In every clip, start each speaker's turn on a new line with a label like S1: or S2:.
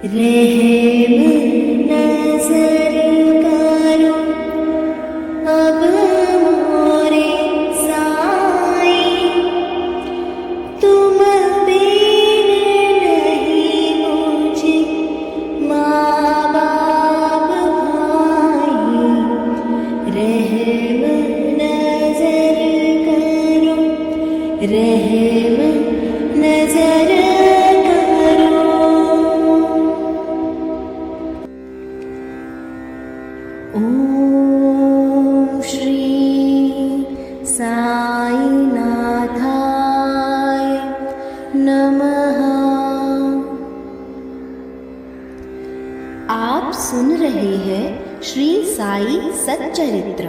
S1: रहम नजर करो अब मोरे साईं, तुम बिन नहीं मुझे माँ बाप भाई। रहम नजर करो, रहम नजर करो। ओम श्री साईनाथाय नमः। आप सुन रहे हैं श्री साई सच्चरित्र।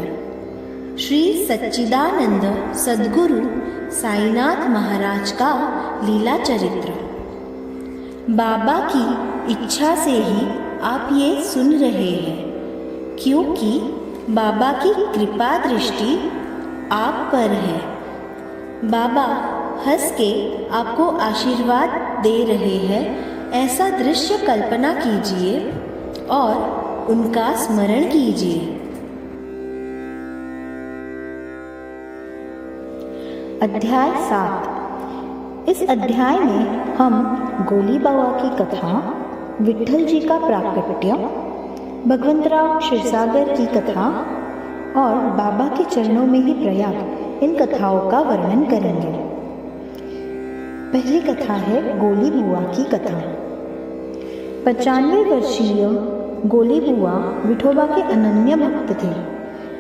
S1: श्री सच्चिदानंद सद्गुरु साईनाथ महाराज का लीला चरित्र। बाबा की इच्छा से ही आप ये सुन रहे हैं, क्योंकि बाबा की कृपा दृष्टि आप पर है। बाबा हंस के आपको आशीर्वाद दे रहे हैं, ऐसा दृश्य कल्पना कीजिए और उनका स्मरण कीजिए। अध्याय 7। इस अध्याय में हम गोली बाबा की कथा, विट्ठल जी का प्राकट्य, भगवंतराव क्षीरसागर की कथा और बाबा के चरणों में ही प्रयाग, इन कथाओं का वर्णन करेंगे। पहली कथा है गोली बुआ की कथा। 95 वर्षीय गोली बुआ विठोबा के अनन्य भक्त थे।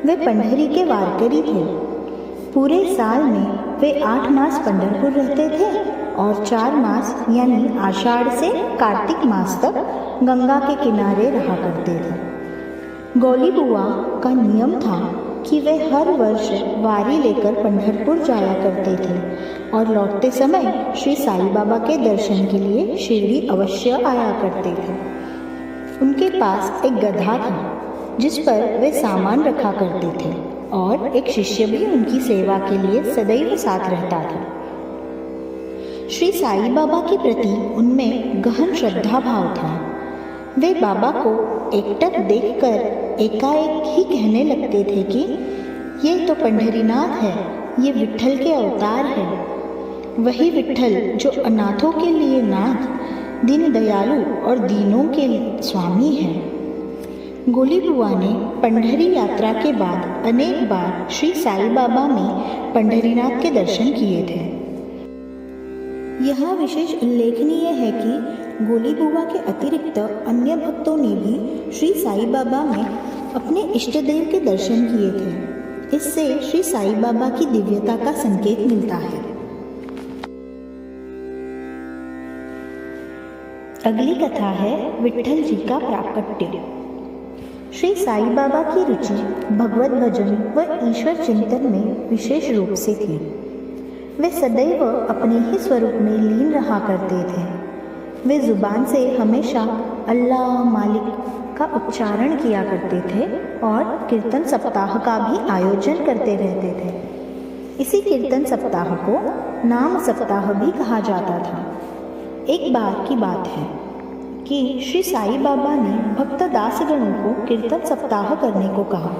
S1: वे पंढरी के वारकरी थे। पूरे साल में वे 8 मास पंढरपुर रहते थे और 4 मास यानी आषाढ़ से कार्तिक मास तक गंगा के किनारे रहा करते थे। गोली बुआ का नियम था कि वे हर वर्ष वारी लेकर पंढरपुर जाया करते थे और लौटते समय श्री साईं बाबा के दर्शन के लिए शिरडी अवश्य आया करते थे। उनके पास एक गधा था जिस पर वे सामान रखा करते थे और एक शिष्य भी उनकी सेवा के लिए सदैव साथ रहता था। श्री साईं बाबा के प्रति उनमें गहन श्रद्धा भाव था। वे बाबा को एकटक देखकर एकाएक ही कहने लगते थे कि ये तो पंढरीनाथ है, ये विट्ठल के अवतार है। वही विट्ठल जो अनाथों के लिए नाथ, दीन दयालु और दीनों के स्वामी है। गोली बुआ ने पंढरी यात्रा के बाद अनेक बार श्री साईं बाबा में पंढरीनाथ के दर्शन किए थे। यह विशेष उल्लेखनीय है कि गोली बुआ के अतिरिक्त अन्य भक्तों ने भी श्री साईं बाबा में अपने इष्ट देव के दर्शन किए थे। इससे श्री साईं बाबा की दिव्यता का संकेत मिलता है। अगली कथा है विट्ठल जी का प्राकट्य। श्री साईं बाबा की रुचि भगवत भजन व ईश्वर चिंतन में विशेष रूप से थी। वे सदैव अपने ही स्वरूप में लीन रहा करते थे। वे जुबान से हमेशा अल्लाह मालिक का उच्चारण किया करते थे और कीर्तन सप्ताह का भी आयोजन करते रहते थे। इसी कीर्तन सप्ताह को नाम सप्ताह भी कहा जाता था। एक बार की बात है कि श्री साईं बाबा ने भक्त दासगणों को कीर्तन सप्ताह करने को कहा।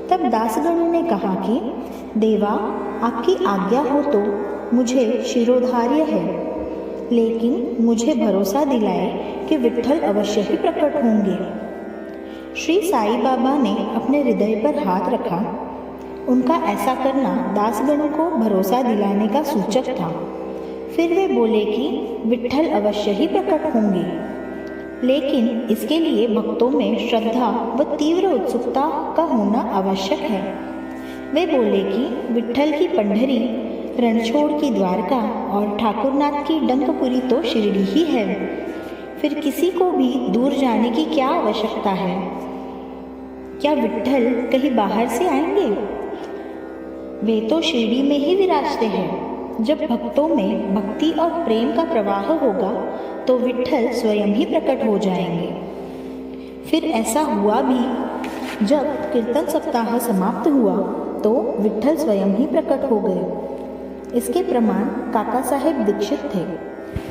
S1: तब दासगणों ने कहा कि देवा, आपकी आज्ञा हो तो मुझे शिरोधार्य है, लेकिन मुझे भरोसा दिलाए कि विट्ठल अवश्य ही प्रकट होंगे। श्री साईं बाबा ने अपने हृदय पर हाथ रखा। उनका ऐसा करना दासगणों को भरोसा दिलाने का सूचक था। फिर वे बोले कि विट्ठल अवश्य ही प्रकट होंगे, लेकिन इसके लिए भक्तों में श्रद्धा व तीव्र उत्सुकता का होना आवश्यक है। वे बोले कि विट्ठल की पंढरी, रणछोड़ की द्वारका और ठाकुरनाथ की डंकपुरी तो शिरडी ही है। फिर किसी को भी दूर जाने की क्या आवश्यकता है? क्या विट्ठल कहीं बाहर से आएंगे? वे तो शिरडी में ही विराजते हैं। जब भक्तों में भक्ति और प्रेम का प्रवाह होगा तो विट्ठल स्वयं ही प्रकट हो जाएंगे। फिर ऐसा हुआ भी। जब कीर्तन सप्ताह समाप्त हुआ तो विट्ठल स्वयं ही प्रकट हो गए। इसके प्रमाण काका साहेब दीक्षित थे,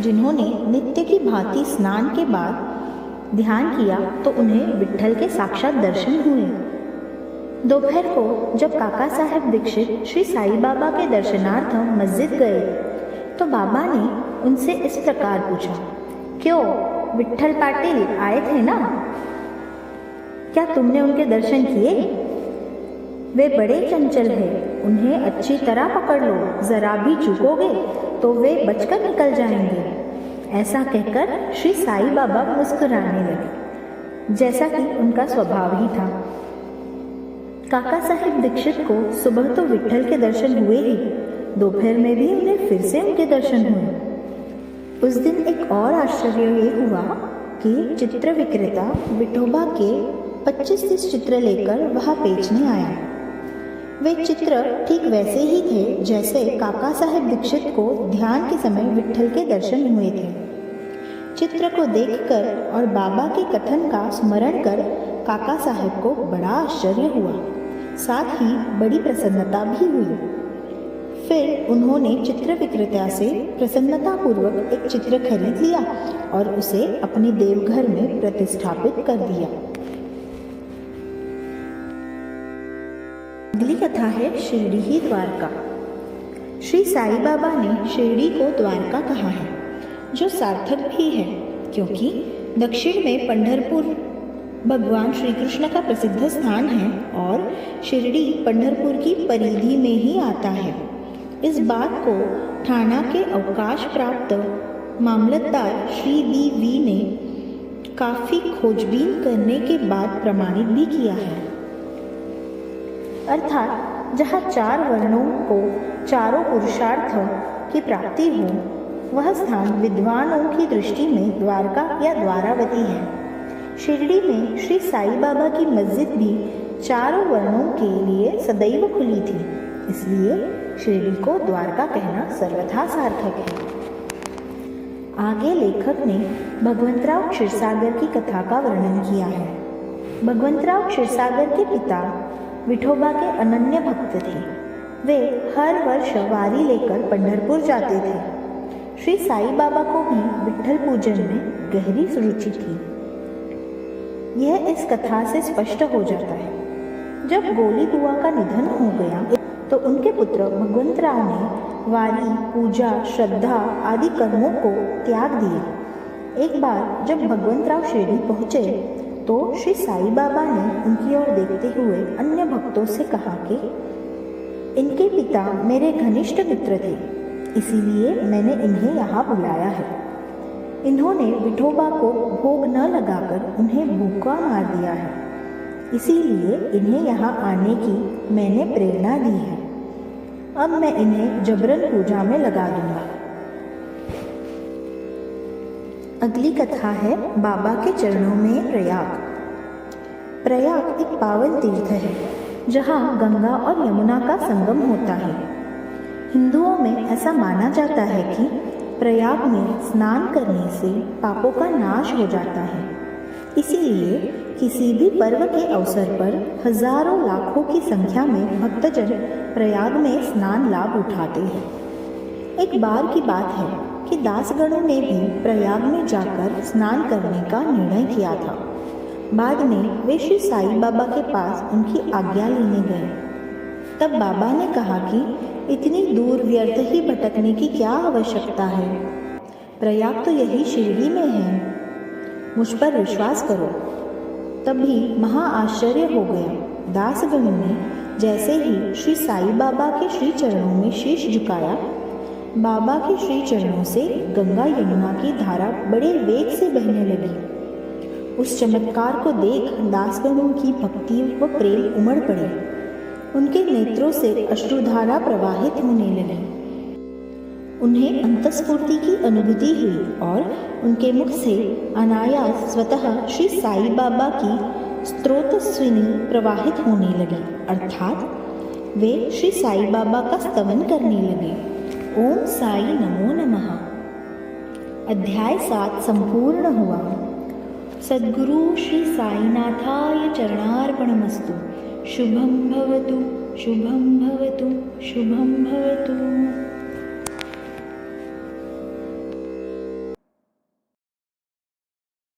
S1: जिन्होंने नित्य की भांति स्नान के बाद ध्यान किया तो उन्हें विट्ठल के साक्षात दर्शन हुए। दोपहर को जब काका साहेब दीक्षित श्री साईं बाबा के दर्शनार्थ मस्जिद गए तो बाबा ने उनसे इस प्रकार पूछा, क्यों विट्ठल पाटिल आए थे ना? क्या तुमने उनके दर्शन किए? वे बड़े चंचल हैं, उन्हें अच्छी तरह पकड़ लो, जरा भी चूकोगे तो वे बचकर निकल जाएंगे। ऐसा कहकर श्री साईं बाबा मुस्कुराने लगे, जैसा कि उनका स्वभाव ही था। काका साहेब दीक्षित को सुबह तो विट्ठल के दर्शन हुए ही, दोपहर में भी उन्हें फिर से उनके दर्शन हुए। उस दिन एक और आश्चर्य ये हुआ कि चित्र विक्रेता विठोबा के 25-30 चित्र लेकर वहाँ बेचने आया। वे चित्र ठीक वैसे ही थे जैसे काका साहेब दीक्षित को ध्यान के समय विट्ठल के दर्शन हुए थे। चित्र को देखकर और बाबा के कथन का स्मरण कर काका साहेब को बड़ा आश्चर्य हुआ, साथ ही बड़ी प्रसन्नता भी हुई। फिर उन्होंने चित्र विक्रेता से प्रसन्नतापूर्वक एक चित्र खरीद लिया और उसे अपने देवघर में प्रतिष्ठापित कर दिया। अगली कथा है शिरडी ही द्वारका। श्री साईं बाबा ने शिरडी को द्वारका कहा है, जो सार्थक भी है, क्योंकि दक्षिण में पंढरपुर भगवान श्री कृष्ण का प्रसिद्ध स्थान है और शिरडी पंढरपुर की परिधि में ही आता है। इस बात को ठाणा के अवकाश प्राप्त मामलतदार श्री वी ने काफ़ी खोजबीन करने के बाद प्रमाणित भी किया है। अर्थात जहाँ 4 वर्णों को चारों पुरुषार्थ की प्राप्ति हो, वह स्थान विद्वानों की दृष्टि में द्वारका या द्वारावती है। शिरडी में श्री साईं बाबा की मस्जिद भी चारों वर्णों के लिए सदैव खुली थी, इसलिए शिरडी को द्वारका कहना सर्वथा सार्थक है। आगे लेखक ने भगवंतराव क्षीरसागर की कथा का वर्णन किया है। भगवंतराव क्षीरसागर के पिता विठोबा के अनन्य भक्त थे। वे हर वर्ष वारी लेकर पंढरपुर जाते थे। श्री साईं बाबा को भी विट्ठल पूजन में गहरी रुचि थी। यह इस कथा से स्पष्ट हो जाता है। जब गोली बुआ का निधन हो गया तो उनके पुत्र भगवंतराव ने वारी, पूजा, श्रद्धा आदि कर्मों को त्याग दिए। एक बार जब भगवंतराव शिरडी पहुँचे तो श्री साईं बाबा ने उनकी ओर देखते हुए अन्य भक्तों से कहा कि इनके पिता मेरे घनिष्ठ मित्र थे, इसीलिए मैंने इन्हें यहाँ बुलाया है। इन्होंने विठोबा को भोग न लगाकर उन्हें भूखा मार दिया है, इसीलिए इन्हें यहाँ आने की मैंने प्रेरणा दी है। अब मैं इन्हें जबरन पूजा में लगा दूंगा। अगली कथा है बाबा के चरणों में प्रयाग। प्रयाग एक पावन तीर्थ है जहाँ गंगा और यमुना का संगम होता है। हिंदुओं में ऐसा माना जाता है कि प्रयाग में स्नान करने से पापों का नाश हो जाता है। इसीलिए किसी भी पर्व के अवसर पर हजारों लाखों की संख्या में भक्तजन प्रयाग में स्नान लाभ उठाते हैं। एक बार की बात है कि दासगणों ने भी प्रयाग में जाकर स्नान करने का निर्णय किया था। बाद में वे श्री साईं बाबा के पास उनकी आज्ञा लेने गए। तब बाबा ने कहा कि इतनी दूर व्यर्थ ही भटकने की क्या आवश्यकता है, प्रयाग तो यही शिरडी में है, मुझ पर विश्वास करो। तभी महा आश्चर्य हो गया। दासगणों ने जैसे ही श्री साईं बाबा के श्री चरणों में शीश झुकाया, बाबा के श्री चरणों से गंगा यमुना की धारा बड़े वेग से बहने लगी। उस चमत्कार को देख दासगणों की भक्ति व प्रेम उमड़ पड़े। उनके नेत्रों से अश्रुधारा प्रवाहित होने लगी। उन्हें अंतस्फूर्ति की अनुभूति हुई और उनके मुख से अनायास स्वतः श्री साईं बाबा की स्त्रोतस्विनी प्रवाहित होने लगी, अर्थात वे श्री साईं बाबा का स्तवन करने लगे। ओम साई नमो नमः। अध्याय 7 संपूर्ण हुआ। सद्गुरु श्री साईनाथाय चरणार्पणमस्तु। शुभं भवतु, शुभं भवतु, शुभं भवतु।